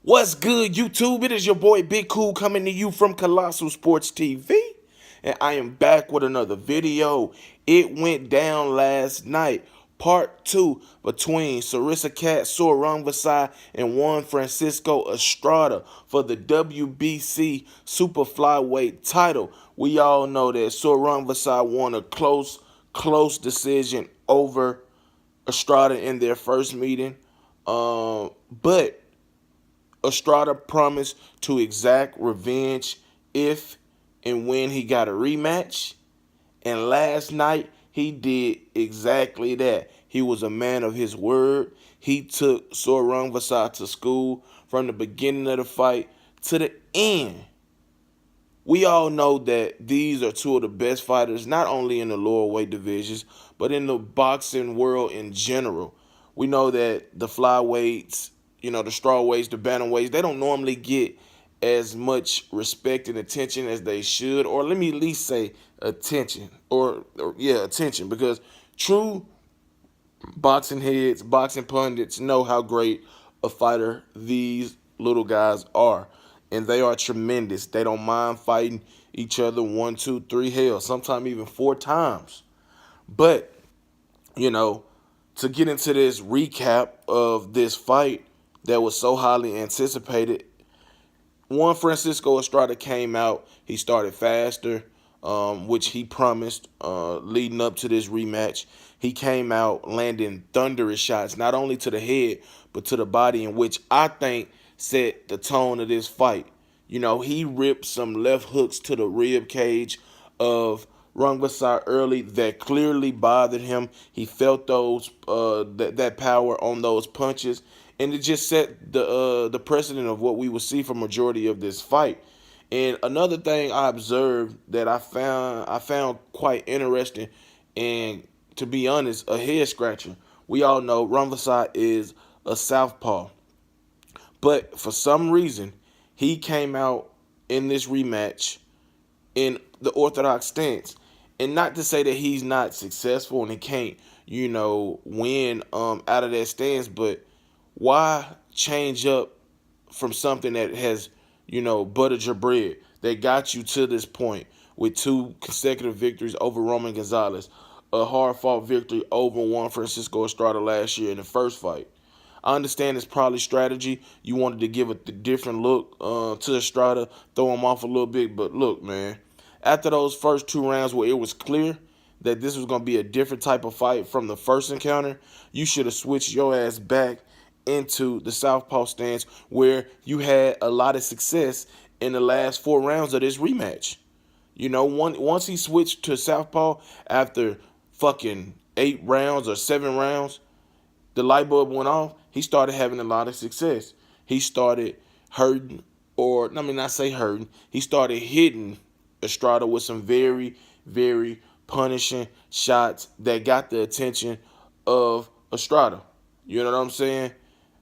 What's good, YouTube? It is your boy Big Cool coming to you from Colossal Sports TV. And I am back with another video. It went down last night. Part 2 between Sirisaket Sor Rungvisai and Juan Francisco Estrada for the WBC Super Flyweight title. We all know that Sor Rungvisai won a close decision over Estrada in their first meeting. But Estrada promised to exact revenge if and when he got a rematch. And last night, he did exactly that. He was a man of his word. He took Sor Rungvisai to school from the beginning of the fight to the end. We all know that these are two of the best fighters, not only in the lower weight divisions, but in the boxing world in general. We know that the flyweights, the strawweights, the bantamweights, they don't normally get as much respect and attention as they should, or let me at least say attention, attention, because true boxing heads, boxing pundits know how great a fighter these little guys are. And they are tremendous. They don't mind fighting each other 1, 2, 3, hell, sometimes even 4 times. But, to get into this recap of this fight that was so highly anticipated, Juan Francisco Estrada came out. He started faster, which he promised leading up to this rematch. He came out landing thunderous shots, not only to the head, but to the body, in which I think set the tone of this fight. He ripped some left hooks to the rib cage of Rungvisai early that clearly bothered him. He felt those that power on those punches, and it just set the precedent of what we will see for majority of this fight. And another thing I observed that I found quite interesting, and to be honest, a head scratcher. We all know Rungvisai is a southpaw, but for some reason he came out in this rematch in the orthodox stance. And not to say that he's not successful and he can't, win out of that stance, but why change up from something that has, buttered your bread, that got you to this point with 2 consecutive victories over Roman Gonzalez, a hard-fought victory over Juan Francisco Estrada last year in the first fight. I understand it's probably strategy. You wanted to give a different look to Estrada, throw him off a little bit. But look, man, after those first 2 rounds where it was clear that this was going to be a different type of fight from the first encounter, you should have switched your ass back into the southpaw stance where you had a lot of success in the last 4 rounds of this rematch. Once he switched to southpaw after fucking 8 rounds or 7 rounds, the light bulb went off. He started having a lot of success. He started hurting, or let me not say hurting. He started hitting Estrada with some very, very punishing shots that got the attention of Estrada. You know what I'm saying?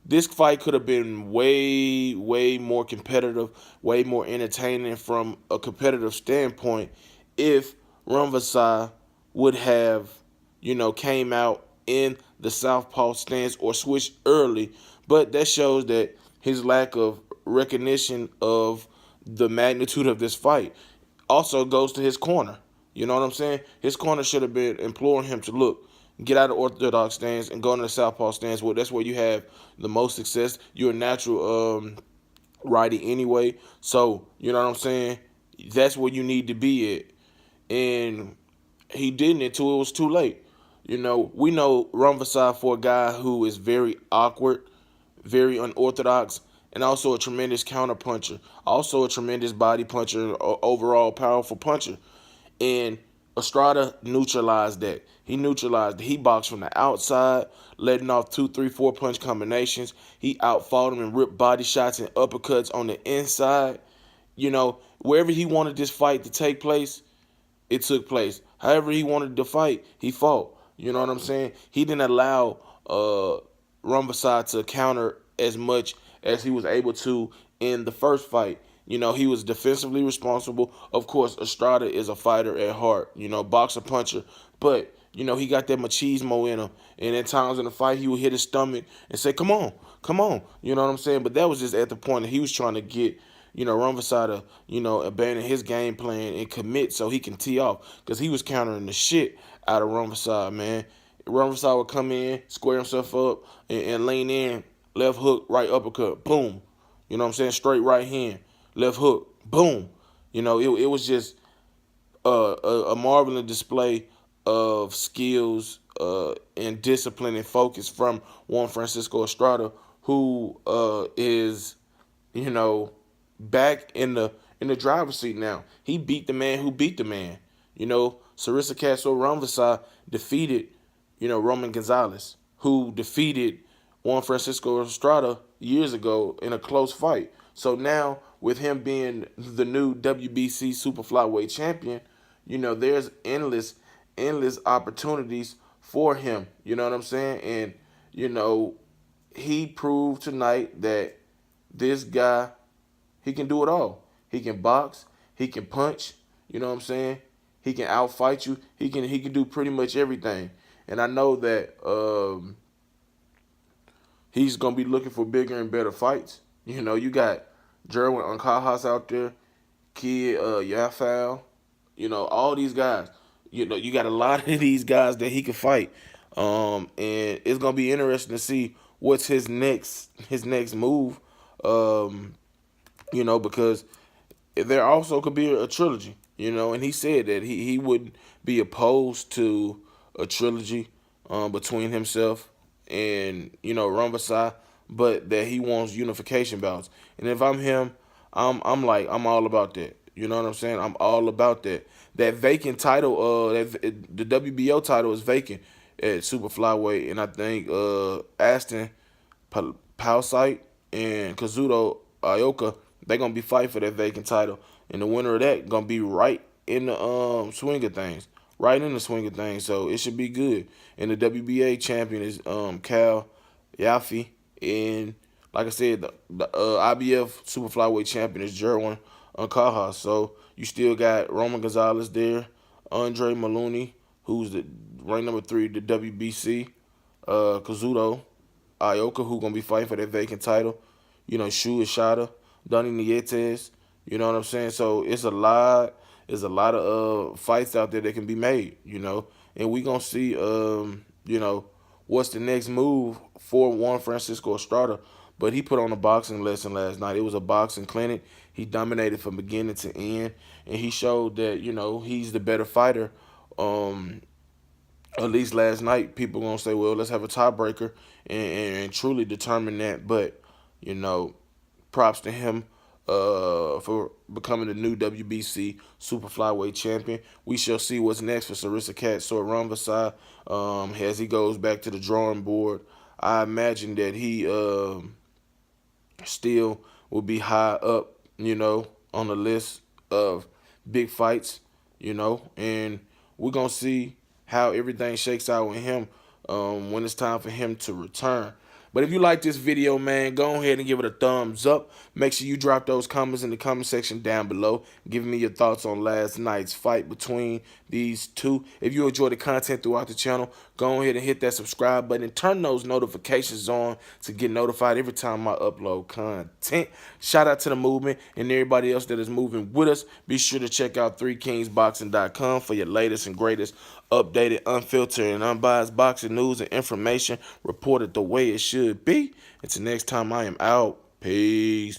This fight could have been way, way more competitive, way more entertaining from a competitive standpoint if Rungvisai would have, came out in the southpaw stance or switched early. But that shows that his lack of recognition of the magnitude of this fight also goes to his corner. You know what I'm saying? His corner should have been imploring him to look, get out of orthodox stance and go into the southpaw stance. Well, that's where you have the most success. You're a natural righty anyway. So, you know what I'm saying? That's where you need to be at. And he didn't until it was too late. We know Rungvisai for a guy who is very awkward, very unorthodox, and also a tremendous counter puncher, also a tremendous body puncher, overall powerful puncher. And Estrada neutralized that. He neutralized it. He boxed from the outside, letting off 2, 3, 4 punch combinations. He outfought him and ripped body shots and uppercuts on the inside. Wherever he wanted this fight to take place, it took place. However he wanted to fight, he fought. You know what I'm saying? He didn't allow Rungvisai to counter as much as he was able to in the first fight. He was defensively responsible. Of course, Estrada is a fighter at heart, boxer, puncher. But, he got that machismo in him. And at times in the fight, he would hit his stomach and say, come on, Come on, you know what I'm saying? But that was just at the point that he was trying to get, Rungvisai to, abandon his game plan and commit so he can tee off, because he was countering the shit out of Rungvisai, man. Rungvisai would come in, square himself up, and lean in, left hook, right uppercut, boom. You know what I'm saying? Straight right hand, left hook, boom. It was just a marvelous display of skills and discipline and focus from Juan Francisco Estrada, who is, you know, back in the driver's seat now. He beat the man who beat the man. Sirisaket Sor Rungvisai defeated, Roman Gonzalez, who defeated Juan Francisco Estrada years ago in a close fight. So now, with him being the new WBC Super Flyweight champion, there's endless opportunities for him. You know what I'm saying? And, he proved tonight that this guy, he can do it all. He can box, he can punch, you know what I'm saying? He can outfight you. He can do pretty much everything. And I know that he's gonna be looking for bigger and better fights. You got Jerwin Ancajas out there, Kid Yafal, all these guys. You got a lot of these guys that he can fight. And it's gonna be interesting to see what's his next move. Because there also could be a trilogy, and he said that he wouldn't be opposed to a trilogy between himself and, Rungvisai, but that he wants unification bouts. And if I'm him, I'm all about that. You know what I'm saying? I'm all about that. That vacant title, the WBO title is vacant at super flyweight, and I think Aston Palsite and Kazuto Ioka, they're gonna be fighting for that vacant title, and the winner of that gonna be right in the swing of things, right in the swing of things. So it should be good. And the WBA champion is Cal Yafi, and like I said, the IBF super flyweight champion is Jerwin Ancajas. So you still got Roman Gonzalez there, Andre Maloney, who's the ranked number 3, the WBC, Kazuto Ioka, who gonna be fighting for that vacant title. Shu Ishada, Donny Nietes. You know what I'm saying? So it's a lot. There's a lot of fights out there that can be made. And we gonna see. What's the next move for Juan Francisco Estrada? But he put on a boxing lesson last night. It was a boxing clinic. He dominated from beginning to end, and he showed that he's the better fighter. At least last night, people gonna say, well, let's have a tiebreaker and truly determine that. But props to him for becoming the new WBC Super Flyweight champion. We shall see what's next for Sirisaket Sor Rungvisai as he goes back to the drawing board. I imagine that he still will be high up, on the list of big fights, and we're going to see how everything shakes out with him when it's time for him to return. But if you like this video, man, go ahead and give it a thumbs up. Make sure you drop those comments in the comment section down below, giving me your thoughts on last night's fight between these two. If you enjoy the content throughout the channel, go ahead and hit that subscribe button and turn those notifications on to get notified every time I upload content. Shout out to the movement and everybody else that is moving with us. Be sure to check out 3kingsboxing.com for your latest and greatest updated, unfiltered, and unbiased boxing news and information reported the way it should be. Until next time, I am out. Peace.